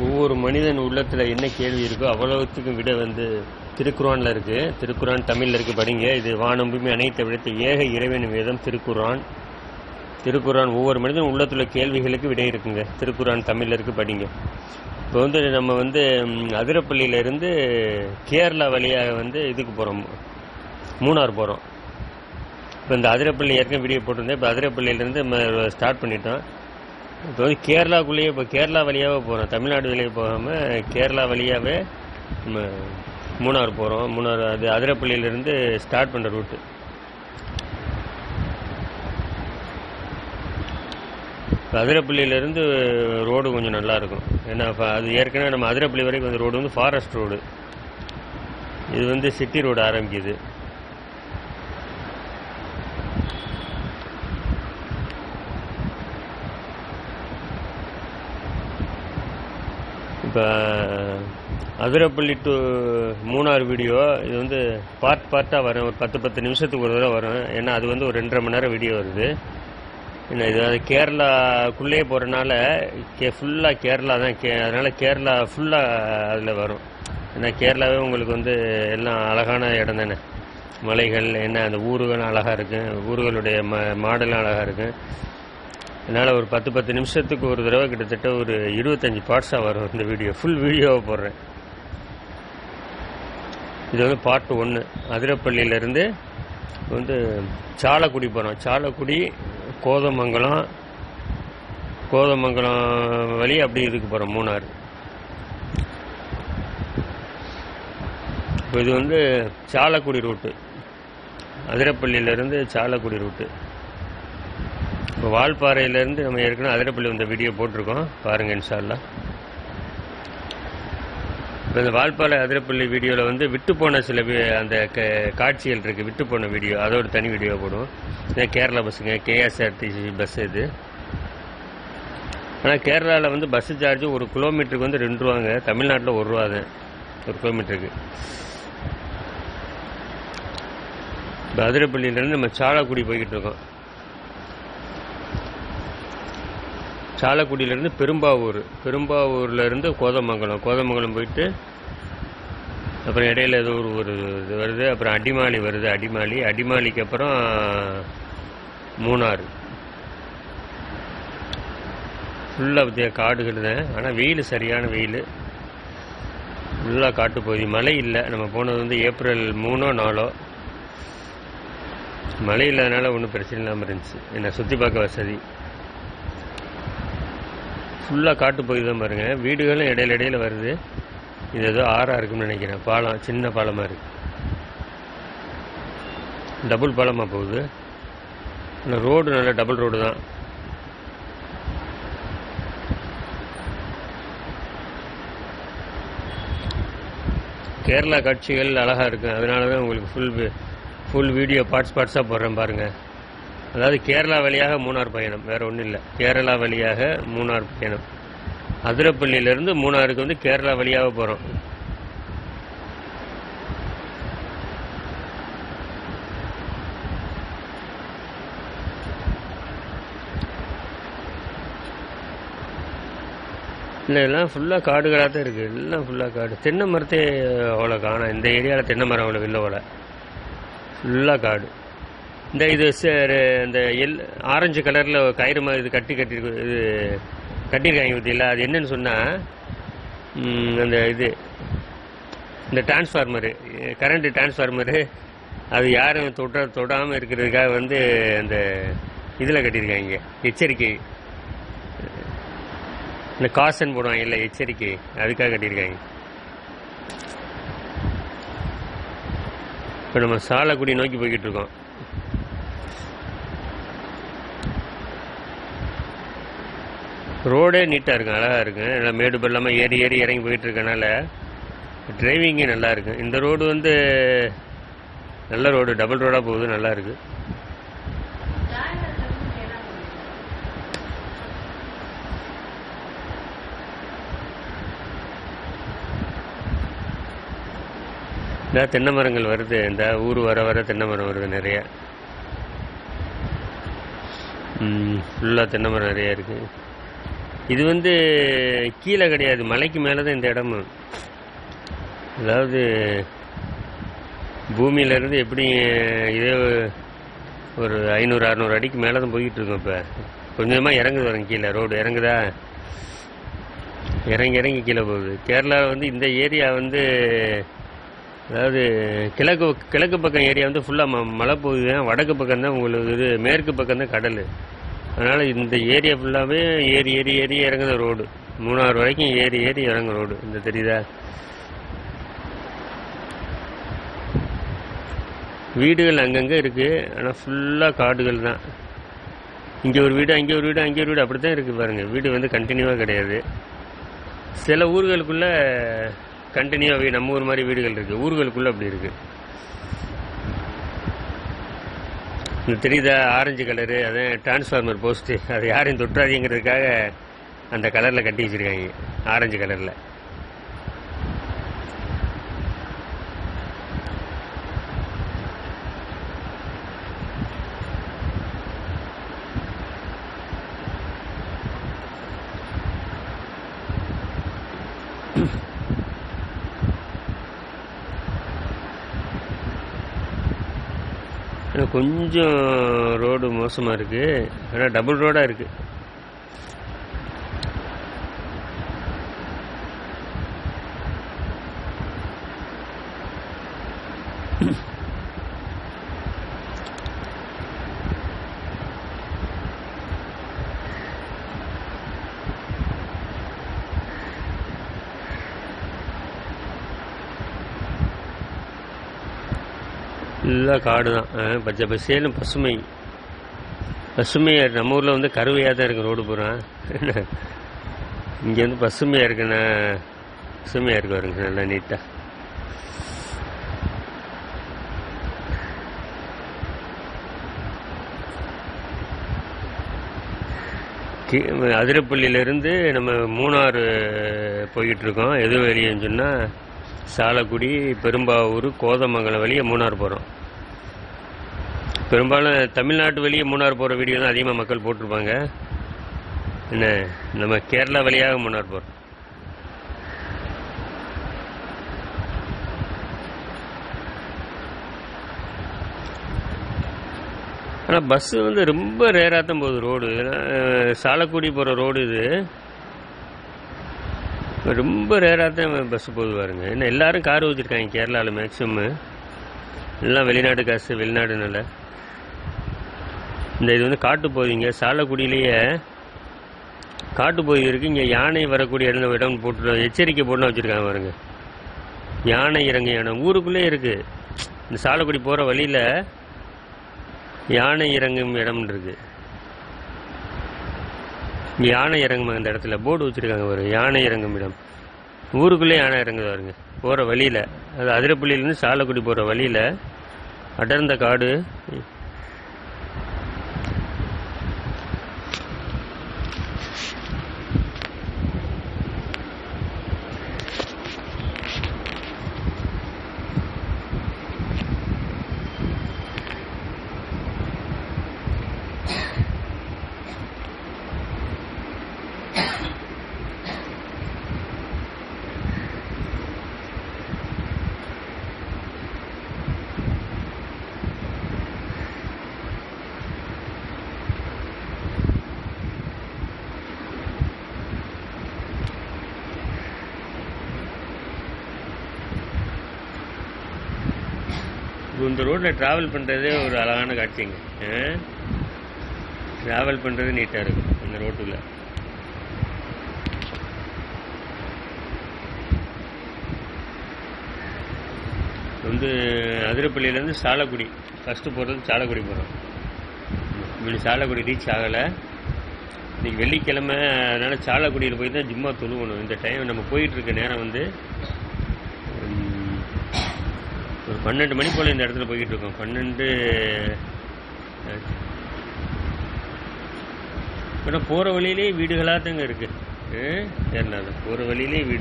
ஒவ்வொரு மனிதன் உள்ளத்தில் என்ன கேள்வி இருக்கோ அவ்வளவுத்துக்கும் விட திருக்குரானில் இருக்குது. திருக்குரான் தமிழில் இருக்குது, படிங்க. இது வானம் பூமி அனைத்தை விடுத்த ஏக இறைவன் வேதம் திருக்குரான். திருக்குரான் ஒவ்வொரு மனிதன் உள்ளத்தில் கேள்விகளுக்கு விடை இருக்குங்க. திருக்குரான் தமிழில் இருக்குது, படிங்க. இப்போ நம்ம அதிரப்பள்ளியிலேருந்து கேரளா வழியாக இதுக்கு போகிறோம், மூணார் போகிறோம். இப்போ இந்த அதிரப்பள்ளி ஏற்கனவே வீடியோ போட்டிருந்தேன். இப்போ அதிரப்பள்ளியிலேருந்து நம்ம ஸ்டார்ட் பண்ணிட்டோம். இப்போ கேரளாக்குள்ளேயே இப்போ கேரளா வழியாகவே போகிறோம், தமிழ்நாடு வழியாக போகாமல் கேரளா வழியாகவே நம்ம மூணார் போகிறோம். மூணார் அது அதிரப்பள்ளியிலேருந்து ஸ்டார்ட் பண்ணுற ரூட்டு. இப்போ அதிரப்பள்ளியிலேருந்து ரோடு கொஞ்சம் நல்லாயிருக்கும். ஏன்னா அது ஏற்கனவே நம்ம அதிரப்பள்ளி வரைக்கும் ரோடு ஃபாரஸ்ட் ரோடு. இது சிட்டி ரோடு ஆரம்பிக்குது. இப்போ அதிரப்பள்ளி டு மூணார் வீடியோ இது பார்ட்டாக வரும். ஒரு 10 நிமிஷத்துக்கு ஒரு தடவை வரும். ஏன்னா அது ஒரு 2.5 மணி நேரம் வீடியோ வருது. என்ன இது கேரளாக்குள்ளேயே போகிறனால ஃபுல்லாக கேரளா தான். அதனால் கேரளா ஃபுல்லாக அதில் வரும். ஏன்னா கேரளாவே உங்களுக்கு எல்லாம் அழகான இடம் தானே. மலைகள் என்ன, அந்த ஊர்கள் அழகாக இருக்குது, ஊர்களுடைய மாடலும் அழகாக இருக்குது. அதனால் ஒரு 10 நிமிஷத்துக்கு ஒரு தடவை கிட்டத்தட்ட ஒரு 25 பார்ட்ஸாக வரும் இந்த வீடியோ. ஃபுல் வீடியோவை போடுறேன். இது பார்ட் 1. அதிரப்பள்ளியிலேருந்து சாலக்குடி போகிறோம். சாலக்குடி கோதமங்கலம் வழி அப்படி இதுக்கு போகிறோம், மூணார். இப்போ இது சாலக்குடி ரூட்டு, அதிரப்பள்ளியிலேருந்து சாலக்குடி ரூட்டு. இப்போ வால்பாறையிலேருந்து நம்ம ஏற்கனவே அதிரப்பள்ளி வீடியோ போட்டிருக்கோம், பாருங்கள் இன்ஷா அல்லாஹ். இப்போ இந்த வால்பாறை அதிரப்பள்ளி வீடியோவில் விட்டு போன சில அந்த காட்சிகள் இருக்குது, விட்டு போன வீடியோ, அதோட தனி வீடியோ போடுவோம். இதான் கேரளா பஸ்ஸுங்க, கேஎஸ்ஆர்டிசி பஸ் இது. ஆனால் கேரளாவில் பஸ்ஸு சார்ஜ் ஒரு கிலோமீட்டருக்கு 2 ரூபாங்க. தமிழ்நாட்டில் 1 ரூபா தான் ஒரு கிலோமீட்டருக்கு. இப்போ அதிரப்பள்ளியிலேருந்து நம்ம சாலக்குடி போய்கிட்டு இருக்கோம். சாலக்குடியிலேருந்து பெரும்பாவூர்லேருந்து கோதமங்கலம் போயிட்டு அப்புறம் இடையில ஏதோ ஒரு இது வருது. அப்புறம் அடிமாலி வருது, அடிமாலிக்கு அப்புறம் மூணார். ஃபுல்லாக காடுகள் தான். ஆனால் வெயில், சரியான வெயில், ஃபுல்லாக காட்டு பகுதி. மழை இல்லை. நம்ம போனது ஏப்ரல் 3ஓ 4ஓ. மழை இல்லாதனால ஒன்றும் பிரச்சனை இல்லாமல் இருந்துச்சு. என்ன சுற்றி பார்க்க வசதி. ஃபுல்லாக காட்டு பகுதி தான் பாருங்கள். வீடுகளும் இடையில வருது. இது ஏதோ ஆறாக இருக்குன்னு நினைக்கிறேன். பாலம், சின்ன பாலமாக இருக்குது. டபுள் பாலமாக போகுது. ஆனால் ரோடு நல்ல டபுள் ரோடு தான். கேரளா காட்சிகள் அழகாக இருக்குது. அதனால தான் உங்களுக்கு ஃபுல் வீடியோ பார்ட்ஸாக போடுறேன் பாருங்கள். அதாவது கேரளா வழியாக மூணார் பயணம், வேறு ஒன்றும் இல்லை. கேரளா வழியாக மூணார் பயணம். அதிரப்பள்ளியிலேருந்து மூணாருக்கு கேரளா வழியாக போகிறோம். இல்லை, எல்லாம் ஃபுல்லாக காடுகளாக தான் இருக்குது. எல்லாம் ஃபுல்லாக காடு. தென்னை மரத்தே அவ்வளோ காணும். இந்த ஏரியாவில் தென்னை மரம் அவ்வளோ இல்லை போல. ஃபுல்லாக காடு. இந்த இது இந்த ஆரஞ்சு கலரில் கயிறு மாதிரி இது கட்டியிருக்காங்க பற்றியில்ல. அது என்னன்னு சொன்னால் அந்த இந்த டிரான்ஸ்ஃபார்மரு, கரண்ட்டு டிரான்ஸ்ஃபார்மரு, அது யாரும் தொடாமல் இருக்கிறதுக்காக அந்த இதில் கட்டியிருக்காங்க. எச்சரிக்கை, இந்த காசன் போடுவாங்க இல்லை, எச்சரிக்கை, அதுக்காக கட்டியிருக்காங்க. இப்போ நம்ம சாலக்குடி நோக்கி போய்கிட்டு இருக்கோம். ரோடே நீட்டாக இருக்கும், அழகாக இருக்கும். நல்லா மேடு பள்ளமாக ஏறி இறங்கி போயிட்டு இருக்கனால டிரைவிங்கே நல்லா இருக்கும். இந்த ரோடு நல்ல ரோடு, டபுள் ரோடாக போகுது, நல்லா இருக்கு. இந்த தென்னை மரங்கள் வருது. இந்த ஊர் வர தென்னை மரம் வருது நிறைய. ஃபுல்லாக தென்னை மரம் நிறையா இருக்குது. இது வந்து கீழே கிடையாது, மலைக்கு மேலே தான் இந்த இடமும். அதாவது பூமியிலேருந்து எப்படி இதே ஒரு 500-600 அடிக்கு மேலே தான் போய்கிட்டு இருக்கோம். இப்போ கொஞ்சமாக இறங்குது வரங்க, கீழே ரோடு இறங்குதா, இறங்கி இறங்கி கீழே போகுது. கேரளாவில் வந்து இந்த ஏரியா வந்து அதாவது கிழக்கு பக்கம் ஏரியா வந்து ஃபுல்லாக மழை போகுது. வடக்கு பக்கம் தான் உங்களுக்கு இது, மேற்கு பக்கம் தான் கடல். அதனால் இந்த ஏரியா ஃபுல்லாகவே ஏறி ஏறி ஏறி இறங்குத ரோடு. மூணாறு வரைக்கும் ஏறி ஏறி இறங்க ரோடு. இந்த தெரியுதா? வீடுகள் அங்கங்கே இருக்குது, ஆனால் ஃபுல்லாக காடுகள் தான். இங்கே ஒரு வீடு, அங்கே ஒரு வீடு, அங்கே ஒரு வீடு, அப்படி தான் இருக்குது பாருங்கள். வீடு வந்து கண்டினியூவாக கிடையாது. சில ஊர்களுக்குள்ளே கண்டினியூவாக வீடு, நம்ம ஊர் மாதிரி வீடுகள் இருக்குது, ஊர்களுக்குள்ளே அப்படி இருக்குது. இந்த தெரியுதா ஆரஞ்சு கலரு, அதான் டிரான்ஸ்ஃபார்மர் போஸ்ட்டு, அதை யாரையும் தொற்றாதீங்கிறதுக்காக அந்த கலரில் கட்டி வச்சுருக்காங்க, ஆரஞ்சு கலரில். கொஞ்சம் ரோடு மோசமாக இருக்குது, ஆனால் டபுள் ரோடாக இருக்குது. எல்லாம் காடு தான், பச்சை பசேன்னு பசுமையாக. நம்ம ஊரில் வந்து கருவையாக தான் இருக்குது ரோடு பூரா. இங்கே வந்து பசுமையாக இருக்குண்ணா, பசுமையாக இருக்கு வருங்க, நல்லா நீட்டாக. அதிரப்பள்ளியிலேருந்து நம்ம மூணாறு போய்கிட்ருக்கோம். எது வெளியேன்னு சொன்னால் சாலக்குடி, பெரும்பாவூர், கோதமங்கலம் வழியே மூணாறு போகிறோம். பெரும்பாலும் தமிழ்நாட்டு வழியே மூணாறு போகிற வீடியோ தான் அதிகமாக மக்கள் போட்டிருப்பாங்க. என்ன, நம்ம கேரளா வழியாக மூணாறு போகிறோம். ஆனால் பஸ்ஸு வந்து ரொம்ப ரேராக தான் போகுது ரோடு. சாலக்குடி போகிற ரோடு இது ரொம்ப ரேராக தான் பஸ்ஸு போகுது பாருங்க. ஏன்னா எல்லோரும் கார் வச்சுருக்காங்க கேரளாவில் மேக்ஸிமம். எல்லாம் வெளிநாடு காசு, வெளிநாடுனால. இந்த இது வந்து காட்டு போவீங்க, சாலக்குடியிலேயே காட்டு பகுதி இருக்குது. இங்கே யானை வரக்கூடிய இடம் போட்டு எச்சரிக்கை போட்டு வச்சுருக்காங்க பாருங்க. யானை இறங்கு இடம் ஊருக்குள்ளே இருக்குது. இந்த சாலக்குடி போகிற வழியில் யானை இறங்கும் இடம் இருக்குது. இங்கே யானை இறங்கும் அந்த இடத்துல போர்டு வச்சுருக்காங்க பாருங்க, யானை இறங்கும் இடம். ஊருக்குள்ளே யானை இறங்குது பாருங்க போகிற வழியில். அது அதிரப்பள்ளியிலேருந்து சாலக்குடி போகிற வழியில் அடர்ந்த காடு. இந்த ரோட்டில் ட்ராவல் பண்ணுறதே ஒரு அழகான காட்சிங்க. ட்ராவல் பண்ணுறது நீட்டாக இருக்கும் இந்த ரோட்டில். வந்து அதிரப்பள்ளியிலேருந்து சாலக்குடி ஃபஸ்ட்டு போகிறது, சாலக்குடி போகிறோம். இப்படி சாலக்குடி ரீச் ஆகலை. இன்றைக்கி வெள்ளிக்கிழமை, அதனால் சாலக்குடியில் போய் தான் ஜும்மா தொழுவணும். இந்த டைம் நம்ம போயிட்டுருக்க நேரம் வந்து ஒரு 12 மணி போல் இந்த இடத்துல போய்கிட்டு இருக்கோம். 12 ஆனால் போகிற வழியிலே வீடுகளாக தாங்க இருக்குது. கேரளாவில் போகிற வழியிலே வீடு.